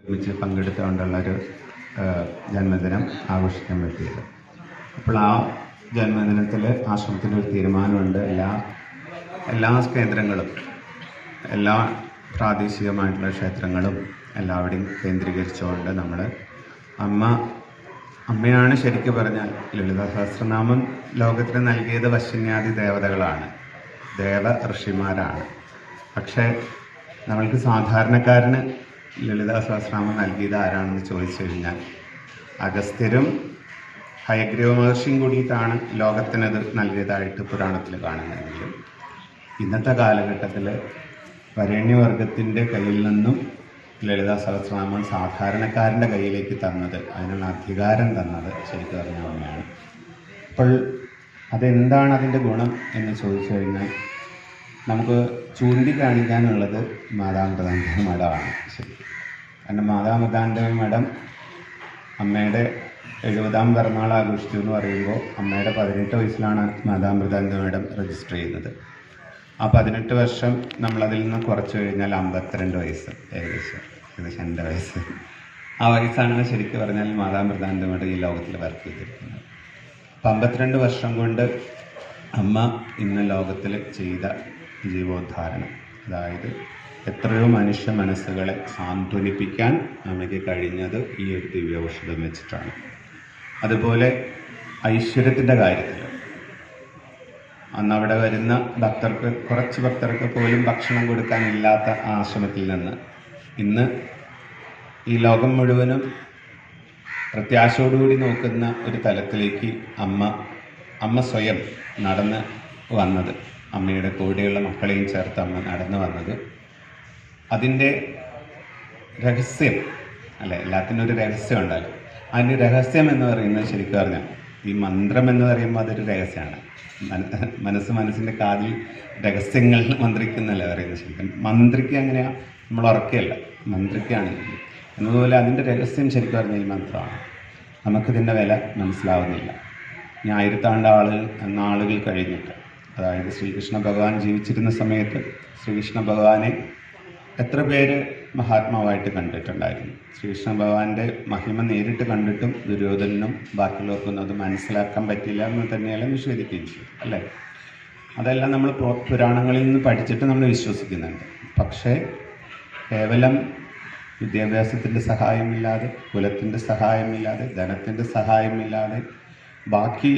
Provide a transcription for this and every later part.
ഒരുമിച്ച് പങ്കെടുത്തുകൊണ്ടുള്ളൊരു ജന്മദിനം ആഘോഷിക്കാൻ പറ്റിയത്. അപ്പോൾ ആ ജന്മദിനത്തിൽ ആശ്രമത്തിൻ്റെ ഒരു തീരുമാനമുണ്ട്. എല്ലാ കേന്ദ്രങ്ങളും, എല്ലാ പ്രാദേശികമായിട്ടുള്ള ക്ഷേത്രങ്ങളും എല്ലാവരുടെയും കേന്ദ്രീകരിച്ചുകൊണ്ട് നമ്മൾ അമ്മയാണ് ശരിക്കും പറഞ്ഞാൽ ലളിതാ സഹസ്രനാമം ലോകത്തിന് നൽകിയത് വശ്യന്യാദി ദേവതകളാണ്, ദേവ ഋഷിമാരാണ്. പക്ഷേ നമ്മൾക്ക് സാധാരണക്കാരന് ലളിതാ സഹസ്രനാമം നൽകിയത് ആരാണെന്ന് ചോദിച്ചു കഴിഞ്ഞാൽ അഗസ്ത്യരും ഹയഗ്രീവ മഹർഷിയും കൂടിയിട്ടാണ് ലോകത്തിനത് നൽകിയതായിട്ട് പുരാണത്തിൽ കാണുന്നതെങ്കിലും ഇന്നത്തെ കാലഘട്ടത്തിൽ വരേണ്യവർഗത്തിൻ്റെ കയ്യിൽ നിന്നും ലളിതാ സഹസ്രനാമം സാധാരണക്കാരൻ്റെ കയ്യിലേക്ക് തന്നത്, അതിനുള്ള അധികാരം തന്നത് ശരിക്കും പറഞ്ഞ അമ്മയാണ്. അപ്പോൾ അതെന്താണ് അതിൻ്റെ ഗുണം എന്ന് ചോദിച്ചു കഴിഞ്ഞാൽ നമുക്ക് ചൂണ്ടിക്കാണിക്കാനുള്ളത് മാതാമൃതാനന്ദമയി മഠമാണ്. ശരി, കാരണം മാതാമൃതാനന്ദമയി മഠം അമ്മയുടെ 70ാം പിറന്നാൾ ആഘോഷിച്ചു എന്ന് പറയുമ്പോൾ അമ്മയുടെ 18 വയസ്സിലാണ് മാതാമൃതാനന്ദമയി മഠം രജിസ്റ്റർ ചെയ്യുന്നത്. ആ 18 വർഷം നമ്മളതിൽ നിന്ന് കുറച്ച് കഴിഞ്ഞാൽ 52 വയസ്സ്, ഏകദേശം 2 വയസ്സ്. ആ വയസ്സാണ് ശരിക്കും പറഞ്ഞാൽ മാതാമൃതാനന്ദമയി മഠം ഈ ലോകത്തിൽ വർക്ക് ചെയ്തിരിക്കുന്നത്. 52 വർഷം കൊണ്ട് അമ്മ ഇന്ന് ലോകത്തിൽ ചെയ്ത ജീവോദ്ധാരണം, അതായത് എത്രയോ മനുഷ്യ മനസ്സുകളെ സാന്ത്വനിപ്പിക്കാൻ അമ്മയ്ക്ക് കഴിഞ്ഞത് ഈ ഒരു ദിവ്യൌഷധം വെച്ചിട്ടാണ്. അതുപോലെ ഐശ്വര്യത്തിൻ്റെ കാര്യത്തിൽ അന്ന് അവിടെ വരുന്ന കുറച്ച് ഭക്തർക്ക് പോലും ഭക്ഷണം കൊടുക്കാനില്ലാത്ത ആശ്രമത്തിൽ നിന്ന് ഇന്ന് ഈ ലോകം മുഴുവനും പ്രത്യാശയോടുകൂടി നോക്കുന്ന ഒരു തലത്തിലേക്ക് അമ്മ സ്വയം നടന്ന് വന്നത്, അമ്മയുടെ കൂടെയുള്ള മക്കളെയും ചേർത്ത് അമ്മ നടന്നു വന്നത്, അതിൻ്റെ രഹസ്യം അല്ലെ, എല്ലാത്തിനും ഒരു രഹസ്യം ഉണ്ടല്ലോ. അതിൻ്റെ രഹസ്യം എന്ന് പറയുന്നത് ശരിക്കും പറഞ്ഞാൽ ഈ മന്ത്രം എന്ന് പറയുമ്പോൾ അതൊരു രഹസ്യമാണ്. മനസ്സിൻ്റെ കാതിൽ രഹസ്യങ്ങൾ മന്ത്രിക്കുന്നല്ല പറയുന്നത്. ശരിക്കും മന്ത്രിക്ക് അങ്ങനെയാണ്, നമ്മൾ ഉറക്കുകയല്ല, മന്ത്രിക്കാണ് എന്നതുപോലെ അതിൻ്റെ രഹസ്യം ശരിക്കും പറഞ്ഞാൽ ഈ മന്ത്രമാണ്. നമുക്കിതിൻ്റെ വില മനസ്സിലാവുന്നില്ല. ഇനി 1000 ആളുകൾ കഴിഞ്ഞിട്ട്, അതായത് ശ്രീകൃഷ്ണ ഭഗവാൻ ജീവിച്ചിരുന്ന സമയത്ത് ശ്രീകൃഷ്ണ ഭഗവാനെ എത്ര പേര് മഹാത്മാവായിട്ട് കണ്ടിട്ടുണ്ടായിരുന്നു. ശ്രീകൃഷ്ണ ഭഗവാന്റെ മഹിമ നേരിട്ട് കണ്ടിട്ടും ദുര്യോധനും ബാക്കിയുള്ളവർക്കൊന്നും അത് മനസ്സിലാക്കാൻ പറ്റില്ല എന്ന് തന്നെയെല്ലാം നിഷേധിക്കുകയും ചെയ്യും അല്ലേ. അതെല്ലാം നമ്മൾ പുരാണങ്ങളിൽ നിന്ന് പഠിച്ചിട്ട് നമ്മൾ വിശ്വസിക്കുന്നുണ്ട്. പക്ഷേ കേവലം വിദ്യാഭ്യാസത്തിൻ്റെ സഹായമില്ലാതെ, കുലത്തിൻ്റെ സഹായമില്ലാതെ, ധനത്തിൻ്റെ സഹായമില്ലാതെ, ബാക്കി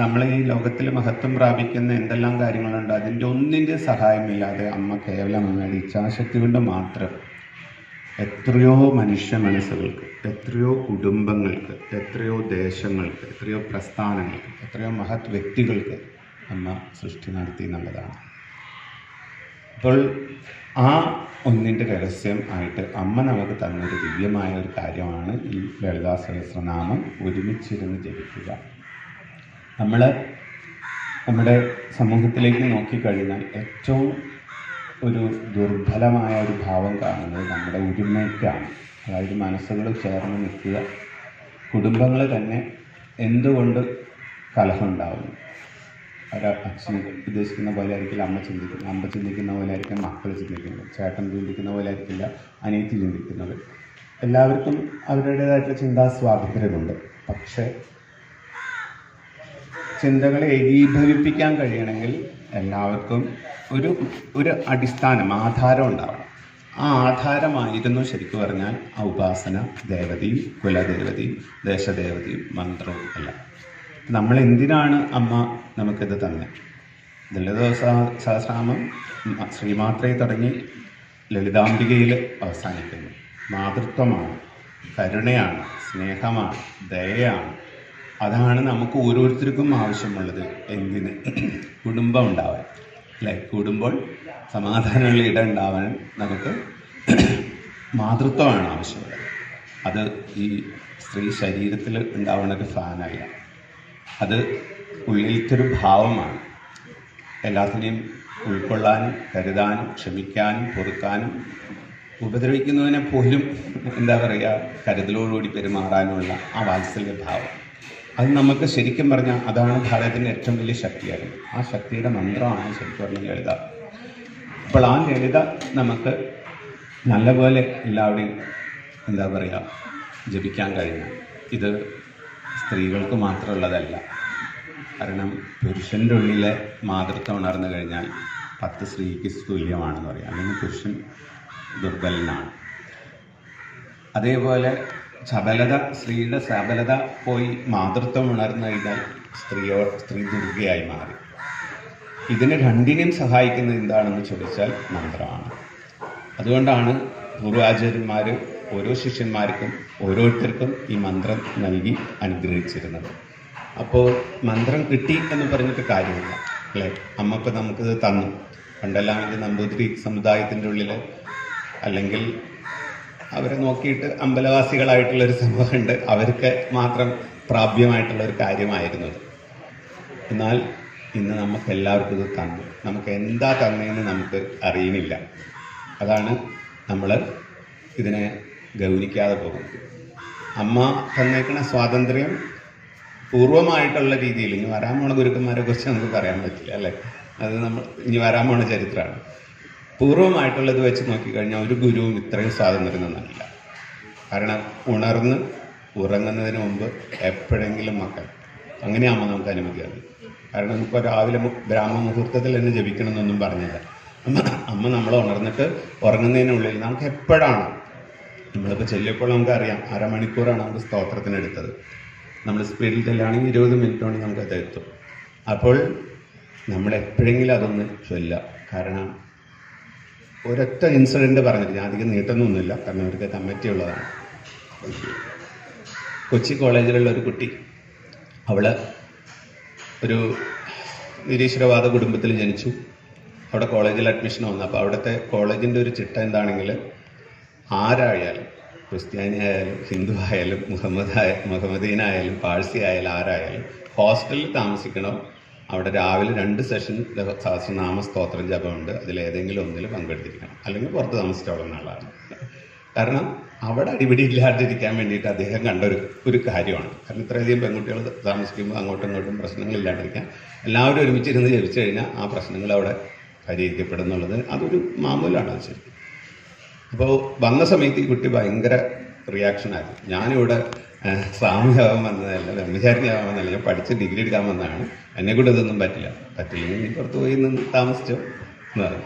നമ്മൾ ഈ ലോകത്തിൽ മഹത്വം പ്രാപിക്കുന്ന എന്തെല്ലാം കാര്യങ്ങളുണ്ട് അതിൻ്റെ ഒന്നിൻ്റെ സഹായമില്ലാതെ അമ്മ കേവലം അമ്മയുടെ ഇച്ഛാശക്തി കൊണ്ട് മാത്രം എത്രയോ മനുഷ്യ മനസ്സുകൾക്ക്, എത്രയോ കുടുംബങ്ങൾക്ക്, എത്രയോ ദേശങ്ങൾക്ക്, എത്രയോ പ്രസ്ഥാനങ്ങൾക്ക്, എത്രയോ മഹത് വ്യക്തികൾക്ക് അമ്മ സൃഷ്ടി നടത്തി എന്നുള്ളതാണ്. അപ്പോൾ ആ ഒന്നിൻ്റെ രഹസ്യം ആയിട്ട് അമ്മ നമുക്ക് തന്നൊരു ദിവ്യമായ ഒരു കാര്യമാണ് ഈ ലളിതാ സഹസ്രനാമം ഒരുമിച്ചിരുന്ന് ജപിക്കുക. നമ്മൾ നമ്മുടെ സമൂഹത്തിലേക്ക് നോക്കിക്കഴിഞ്ഞാൽ ഏറ്റവും ഒരു ദുർബലമായ ഒരു ഭാവം കാണുന്നത് നമ്മുടെ ഒരുമയ്ക്കാണ്. അതായത് മനസ്സുകൾ ചേർന്ന് നിൽക്കുക. കുടുംബങ്ങൾ തന്നെ എന്തുകൊണ്ട് കലഹം ഉണ്ടാവുന്നു? അച്ഛൻ ഉദ്ദേശിക്കുന്ന പോലെ ആയിരിക്കില്ല അമ്മ ചിന്തിക്കുന്നത്, അമ്മ ചിന്തിക്കുന്ന പോലെ ആയിരിക്കും മക്കൾ ചിന്തിക്കുന്നത്, ചേട്ടൻ ചിന്തിക്കുന്ന പോലെ ആയിരിക്കില്ല അനിയത്തി ചിന്തിക്കുന്നത്. എല്ലാവർക്കും അവരുടേതായിട്ടുള്ള ചിന്താ സ്വാതന്ത്ര്യമുണ്ട്. പക്ഷേ ചിന്തകളെ ഏകീഭവിപ്പിക്കാൻ കഴിയണമെങ്കിൽ എല്ലാവർക്കും ഒരു അടിസ്ഥാനം, ആധാരം ഉണ്ടാവണം. ആ ആധാരമായിരുന്നു ശരിക്കും പറഞ്ഞാൽ ആ ഉപാസന, ദേവതയും കുലദേവതയും ദേശദേവതയും മന്ത്രവും എല്ലാം. നമ്മൾ എന്തിനാണ് അമ്മ നമുക്കിത് തന്നെ? ലളിതാ സഹസ്രനാമം ശ്രീമാത്രയെ തുടങ്ങി ലളിതാംബികയിൽ അവസാനിക്കുന്നു. മാതൃത്വമാണ്, കരുണയാണ്, സ്നേഹമാണ്, ദയയാണ്. അതാണ് നമുക്ക് ഓരോരുത്തർക്കും ആവശ്യമുള്ളത്. എന്തിന്? കുടുംബം ഉണ്ടാവാൻ അല്ലേ? കൂടുമ്പോൾ സമാധാനമുള്ള ഇടം ഉണ്ടാവാൻ നമുക്ക് മാതൃത്വമാണ് ആവശ്യമുള്ളത്. അത് ഈ സ്ത്രീ ശരീരത്തിൽ ഉണ്ടാവുന്ന ഒരു ഫാനല്ല, അത് ഉള്ളിലത്തൊരു ഭാവമാണ്. എല്ലാത്തിനെയും ഉൾക്കൊള്ളാനും കരുതാനും ക്ഷമിക്കാനും പൊറുക്കാനും ഉപദ്രവിക്കുന്നതിനെ പോലും കരുതലോടുകൂടി പെരുമാറാനുമുള്ള ആ വാത്സല്യഭാവം, അത് നമുക്ക് ശരിക്കും പറഞ്ഞാൽ അതാണ് ഭാരതത്തിൻ്റെ ഏറ്റവും വലിയ ശക്തിയായിരുന്നു. ആ ശക്തിയുടെ മന്ത്രമാണ് ശരിക്കും പറഞ്ഞ ലളിത. അപ്പോൾ ആ ലളിത നമുക്ക് നല്ലപോലെ എല്ലാവരുടെയും എന്താ പറയുക, ജപിക്കാൻ കഴിയണം. ഇത് സ്ത്രീകൾക്ക് മാത്രമുള്ളതല്ല. കാരണം പുരുഷൻ്റെ ഉള്ളിലെ മാതൃത്വം ഉണർന്നു കഴിഞ്ഞാൽ 10 സ്ത്രീക്ക് തുല്യമാണെന്ന് പറയാം. അല്ലെങ്കിൽ പുരുഷൻ ദുർബലനാണ്. അതേപോലെ സ്ത്രീയുടെ സബലത പോയി മാതൃത്വം ഉണർന്നു കഴിഞ്ഞാൽ സ്ത്രീ ദുർഗയായി മാറി. ഇതിന് രണ്ടിനെയും സഹായിക്കുന്നത് എന്താണെന്ന് ചോദിച്ചാൽ മന്ത്രമാണ്. അതുകൊണ്ടാണ് പൂർവാചാര്യന്മാർ ഓരോ ശിഷ്യന്മാർക്കും ഓരോരുത്തർക്കും ഈ മന്ത്രം നൽകി അനുഗ്രഹിച്ചിരുന്നത്. അപ്പോൾ മന്ത്രം കിട്ടി എന്ന് പറഞ്ഞിട്ട് കാര്യമില്ല, അല്ലേ? അമ്മക്ക് നമുക്കിത് തന്നു. പണ്ടെല്ലാം ഇത് നമ്പൂതിരി സമുദായത്തിൻ്റെ ഉള്ളിൽ അല്ലെങ്കിൽ അവരെ നോക്കിയിട്ട് അമ്പലവാസികളായിട്ടുള്ളൊരു സമൂഹമുണ്ട്, അവർക്ക് മാത്രം പ്രാപ്യമായിട്ടുള്ളൊരു കാര്യമായിരുന്നത്. എന്നാൽ ഇന്ന് നമുക്ക് എല്ലാവർക്കും ഇത് തന്നു. നമുക്ക് എന്താ തന്നതെന്ന് നമുക്ക് അറിയുന്നില്ല. അതാണ് നമ്മൾ ഇതിനെ ഗൗനിക്കാതെ പോകുന്നത്. അമ്മ തന്നേക്കുന്ന സ്വാതന്ത്ര്യം പൂർവ്വമായിട്ടുള്ള രീതിയിൽ ഇനി വരാൻ പോണ ഗുരുക്കന്മാരെ കുറിച്ച് നമുക്ക് പറയാൻ പറ്റില്ല, അല്ലേ? അത് നമ്മൾ ഇനി വരാൻ പോണ ചരിത്രമാണ്. പൂർവ്വമായിട്ടുള്ളത് വെച്ച് നോക്കിക്കഴിഞ്ഞാൽ ഒരു ഗുരുവും ഇത്രയും സ്വാതന്ത്ര്യം തന്നിട്ടില്ല. കാരണം ഉണർന്ന് ഉറങ്ങുന്നതിന് മുമ്പ് എപ്പോഴെങ്കിലും മക്കൾ അങ്ങനെയാകുമ്പോൾ നമുക്ക് അനുമതിയാണ്. കാരണം നമുക്ക് രാവിലെ ബ്രാഹ്മ മുഹൂർത്തത്തിൽ തന്നെ ജപിക്കണമെന്നൊന്നും പറഞ്ഞില്ല. അമ്മ നമ്മൾ ഉണർന്നിട്ട് ഉറങ്ങുന്നതിനുള്ളിൽ നമുക്ക് എപ്പോഴാണ്, നമ്മളിപ്പോൾ ചെല്ലിയപ്പോൾ നമുക്കറിയാം 1/2 മണിക്കൂറാണ് നമുക്ക് സ്തോത്രത്തിനെടുത്തത്. നമ്മൾ സ്പീഡിൽ ചെല്ലുകയാണെങ്കിൽ 20 മിനിറ്റ് കൊണ്ട് നമുക്കത് എത്തും. അപ്പോൾ നമ്മൾ എപ്പോഴെങ്കിലും അതൊന്ന് ചൊല്ലുക. കാരണം ഒരൊറ്റ ഇൻസിഡൻറ്റ് പറഞ്ഞിട്ട് ഞാൻ അധികം നീട്ടുന്നൊന്നുമില്ല, കാരണം അവർക്ക് കമ്മിറ്റി ഉള്ളതാണ്. കൊച്ചി കോളേജിലുള്ള ഒരു കുട്ടി, അവൾ ഒരു നിരീശ്വരവാദ കുടുംബത്തിൽ ജനിച്ചു. അവിടെ കോളേജിൽ അഡ്മിഷൻ വന്നു. അപ്പോൾ അവിടുത്തെ കോളേജിൻ്റെ ഒരു ചിട്ട എന്താണെങ്കിൽ ആരായാലും, ക്രിസ്ത്യാനി ആയാലും ഹിന്ദു ആയാലും മുഹമ്മദീനായാലും പാഴ്സി ആയാലും ആരായാലും ഹോസ്റ്റലിൽ താമസിക്കണം. അവിടെ രാവിലെ 2 സെഷൻ സഹസ്രനാമ സ്തോത്രം ജപമുണ്ട്. അതിലേതെങ്കിലും ഒന്നിൽ പങ്കെടുത്തിരിക്കണം, അല്ലെങ്കിൽ പുറത്ത് താമസിച്ചോളുന്ന ആളാണ്. കാരണം അവിടെ അടിപിടി ഇല്ലാതിരിക്കാൻ വേണ്ടിയിട്ട് അദ്ദേഹം കണ്ട ഒരു കാര്യമാണ്. കാരണം ഇത്രയധികം പെൺകുട്ടികൾ താമസിക്കുമ്പോൾ അങ്ങോട്ടും ഇങ്ങോട്ടും പ്രശ്നങ്ങളില്ലാണ്ടിരിക്കാൻ എല്ലാവരും ഒരുമിച്ചിരുന്ന് ജപിച്ചു കഴിഞ്ഞാൽ ആ പ്രശ്നങ്ങൾ അവിടെ പരിഹരിക്കപ്പെടുന്നുള്ളത് അതൊരു മാമൂലാണ്. അത് ശരി. അപ്പോൾ വന്ന സമയത്ത് ഈ കുട്ടി ഭയങ്കര റിയാക്ഷനായിരുന്നു. ഞാനിവിടെ സ്വാമിയാവാൻ വന്നതല്ല, ബ്രഹ്മചാരിയാവാൻ വന്നതല്ല, ഞാൻ പഠിച്ച് ഡിഗ്രി എടുക്കാൻ വന്നതാണ്, എന്നെക്കൂടെ ഇതൊന്നും പറ്റില്ലെങ്കിൽ നീ പുറത്ത് പോയി നിന്ന് താമസിച്ചോ എന്ന് പറഞ്ഞു.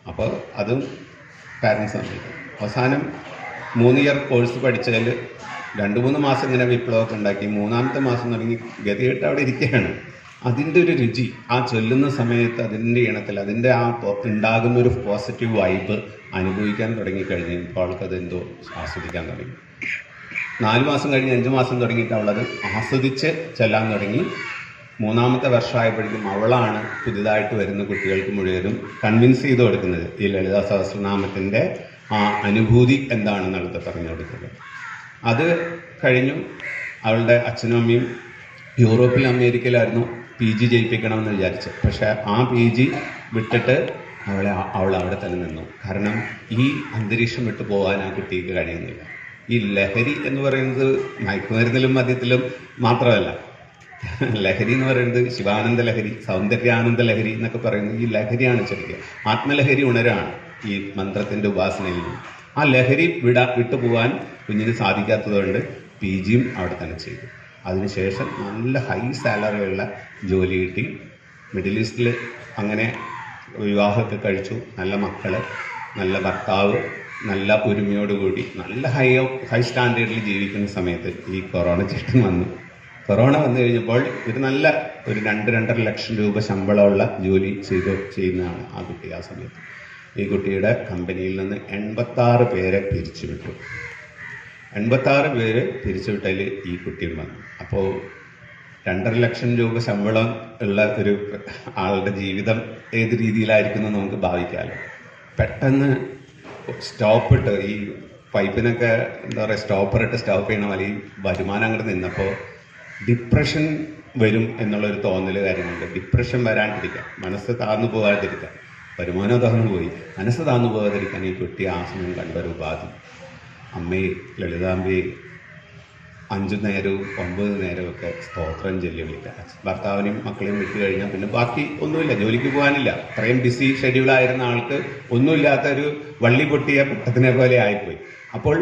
അപ്പോൾ അതും പാരൻസ് സമ്മതിക്കും. അവസാനം 3 ഇയർ കോഴ്സ് പഠിച്ചതിൽ 2-3 മാസം ഇങ്ങനെ വിപ്ലവമൊക്കെ ഉണ്ടാക്കി. 3-ാമത്തെ മാസം തുടങ്ങി ഗതികെട്ട് അവിടെ ഇരിക്കുകയാണ്. അതിൻ്റെ ഒരു രുചി ആ ചൊല്ലുന്ന സമയത്ത് അതിൻ്റെ ഇണത്തിൽ അതിൻ്റെ ആ ഉണ്ടാകുന്ന ഒരു പോസിറ്റീവ് വൈബ് അനുഭവിക്കാൻ തുടങ്ങിക്കഴിഞ്ഞപ്പോൾ അവൾക്കത് എന്തോ ആസ്വദിക്കാൻ തുടങ്ങി. 4 മാസം കഴിഞ്ഞ് 5 മാസം തുടങ്ങിയിട്ട് അവളത് ആസ്വദിച്ച് ചെല്ലാൻ തുടങ്ങി. 3-ാമത്തെ വർഷമായപ്പോഴേക്കും അവളാണ് പുതിയതായിട്ട് വരുന്ന കുട്ടികൾക്ക് മുഴുവനും കൺവിൻസ് ചെയ്ത് കൊടുക്കുന്നത് ഈ ലളിതാ സഹസ്രനാമത്തിൻ്റെ ആ അനുഭൂതി എന്താണെന്നുള്ളത് പറഞ്ഞു കൊടുക്കുന്നത്. അത് കഴിഞ്ഞു. അവളുടെ അച്ഛനും അമ്മയും യൂറോപ്പിലും അമേരിക്കയിലായിരുന്നു PG ജയിപ്പിക്കണമെന്ന് വിചാരിച്ചു. പക്ഷേ ആ PG വിട്ടിട്ട് അവൾ അവിടെ തന്നെ നിന്നു. കാരണം ഈ അന്തരീക്ഷം വിട്ടു പോകാൻ ആ കുട്ടിക്ക് കഴിയുന്നില്ല. ഈ ലഹരി എന്ന് പറയുന്നത് മയക്കുമരുന്നിലും മദ്യത്തിലും മാത്രമല്ല. ലഹരി എന്ന് പറയുന്നത് ശിവാനന്ദ ലഹരി, സൗന്ദര്യാനന്ദ ലഹരി എന്നൊക്കെ പറയുന്നത് ഈ ലഹരിയാണ്. ശരിക്കും ആത്മലഹരി ഉണരാണ് ഈ മന്ത്രത്തിൻ്റെ ഉപാസനയിൽ നിന്ന്. ആ ലഹരി വിട്ടുപോകാൻ കുഞ്ഞിന് സാധിക്കാത്തതുകൊണ്ട് PGയും അവിടെ തന്നെ ചെയ്തു. അതിനുശേഷം നല്ല ഹൈ സാലറിയുള്ള ജോലി കിട്ടി. മിഡിൽ ഈസ്റ്റിൽ അങ്ങനെ വിവാഹമൊക്കെ കഴിച്ചു. നല്ല മക്കൾ, നല്ല ഭർത്താവ്, നല്ല ഒരുമയോടുകൂടി നല്ല ഹൈ സ്റ്റാൻഡേർഡിൽ ജീവിക്കുന്ന സമയത്ത് ഈ കൊറോണ ചേട്ടൻ വന്നു. കൊറോണ വന്നു കഴിഞ്ഞപ്പോൾ ഒരു 2-2.5 ലക്ഷം രൂപ ശമ്പളമുള്ള ജോലി ചെയ്യുന്നതാണ് ആ കുട്ടി. ആ സമയത്ത് ഈ കുട്ടിയുടെ കമ്പനിയിൽ നിന്ന് 86 പേരെ പിരിച്ചുവിട്ടു. 86 പേര് പിരിച്ചുവിട്ടതിൽ ഈ കുട്ടിയും വന്നു. അപ്പോൾ 2.5 ലക്ഷം രൂപ ശമ്പളം ഉള്ള ഒരു ആളുടെ ജീവിതം ഏത് രീതിയിലായിരിക്കുന്നു നമുക്ക് ഭാവിക്കാമല്ലോ. പെട്ടെന്ന് സ്റ്റോപ്പിട്ട് ഈ പൈപ്പിനൊക്കെ എന്താ പറയുക സ്റ്റോപ്പ് ചെയ്യണ പോലെ ഈ വരുമാനം അങ്ങോട്ട് നിന്നപ്പോൾ ഡിപ്രഷൻ വരും എന്നുള്ളൊരു തോന്നൽ കാര്യമുണ്ട്. ഡിപ്രഷൻ വരാണ്ടിരിക്കാൻ, മനസ്സ് താഴ്ന്നു പോകാതിരിക്കാൻ, വരുമാനം താഴ്ന്നു പോയി മനസ്സ് താഴ്ന്നു പോകാതിരിക്കാൻ ഈ കുട്ടി ആ സമയം കണ്ടൊരു ഉപാധി അമ്മയെ ലളിതാംബയെ 5 നേരവും 9 നേരവും ഒക്കെ സ്തോത്രം ചൊല്ലി വിളിക്കുക. ഭർത്താവിനെയും മക്കളെയും വിട്ടു കഴിഞ്ഞാൽ പിന്നെ ബാക്കി ഒന്നുമില്ല, ജോലിക്ക് പോകാനില്ല. അത്രയും ബിസി ഷെഡ്യൂളായിരുന്ന ആൾക്ക് ഒന്നുമില്ലാത്ത ഒരു വള്ളി പൊട്ടിയ പെട്ടത്തിനെ പോലെ ആയിപ്പോയി. അപ്പോൾ